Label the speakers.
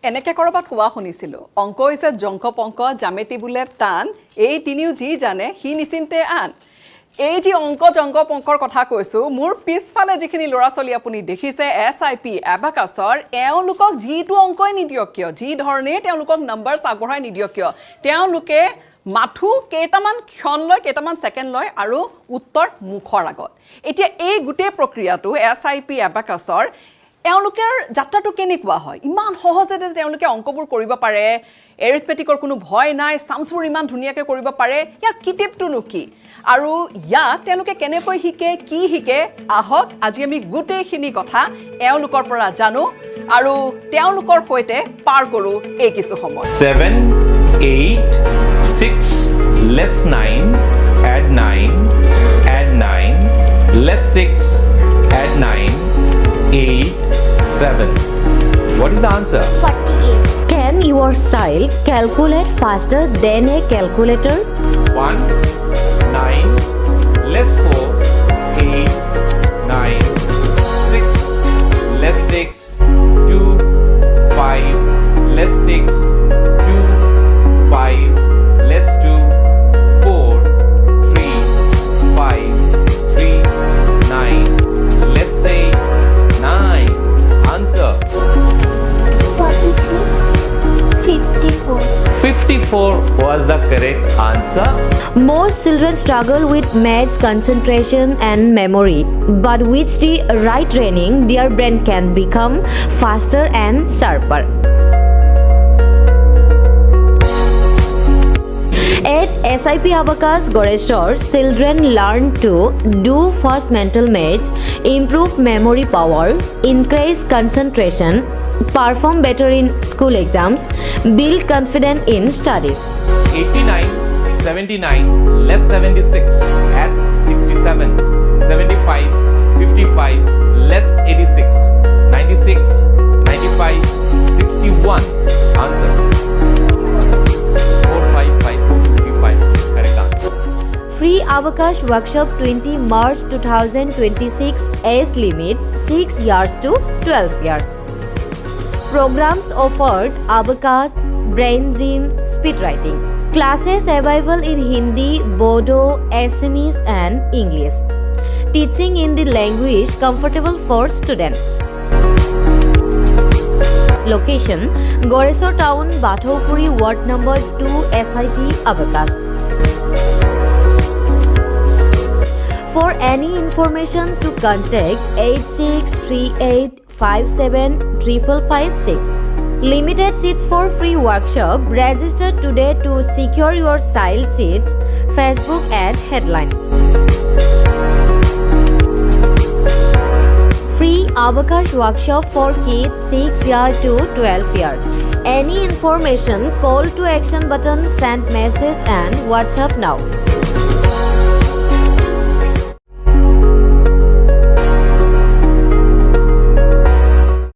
Speaker 1: এনেকে কৰবাত কোৱা শুনিছিলো অংক হৈছে জংক পংক জামেতি বুলে টান এই তিনিও যি জানে সি নিচিন্তে আন এই যি অংক জংক পংকৰ কথা কৈছো মোৰ পিছফালে যিখিনি লৰা চলি আপুনি দেখিছে SIP Abacusৰ এওঁলোকক যিটো অংকই নিদিয়ক কিয় যি ধৰণে তেওঁলোকক নাম্বাৰছ আগবঢ়াই নিদিয়ক কিয় তেওঁলোকে মাথু কেইটামান ক্ষণ লয় কেইটামান সেকেন্ড লয় আৰু উত্তৰ মুখৰ আগত এতিয়া এই গোটেই প্ৰক্ৰিয়াটো SIP Abacusৰ এওঁলোকৰ যাত্ৰাটো কেনেকুৱা হয় ইমান সহজতে তেওঁলোকে অংকবোৰ কৰিব পাৰে এৰিথমেটিকৰ কোনো ভয় নাই সামছবোৰ ইমান ধুনীয়াকৈ কৰিব পাৰে ইয়াৰ কিটিপটো কি আৰু ইয়াত তেওঁলোকে কেনেকৈ শিকে কি শিকে আহক আজি আমি গোটেইখিনি কথা এওঁলোকৰ পৰা জানো আৰু তেওঁলোকৰ সৈতে পাৰ কৰো এই কিছু সময়
Speaker 2: 7 8 6 less 9 add 9 less 6 add 9 8 7 what is the answer
Speaker 3: 48
Speaker 4: Can your child calculate faster than a calculator?
Speaker 2: 1 9 less 4 8 9 6 less 6 2 5 less 6 2 5 less 2 4 3 5 3 9 less 8 9 answer
Speaker 3: 43 54
Speaker 2: 54 was the correct answer.
Speaker 4: Most children struggle with maths, concentration, and memory, but with the right training, their brain can become faster and sharper. At SIP Abacus, Goreswar, children learn to do fast mental maths, improve memory power, increase concentration, perform better in school exams, build confidence in studies.
Speaker 2: 89 79 less 76 add 67 75 55 less 86 96 95 61 answer 455455 correct answer.
Speaker 4: Free Abacus workshop 20 March 2026 age limit 6 years to 12 years. Programs offered Abacus, Brain Gym, Speed Writing. Classes available in Hindi, Bodo, Assamese and English. Teaching in the language comfortable for students. Location: Goreswar Town, Bathopuri, Ward number 2, SIP Abacus. For any information to contact 8638 575556. Limited seats for free workshop. Register today to secure your child seats. Facebook at headline. Free Abacus workshop for kids 6 years to 12 years. Any information, call to action button, send message and WhatsApp now.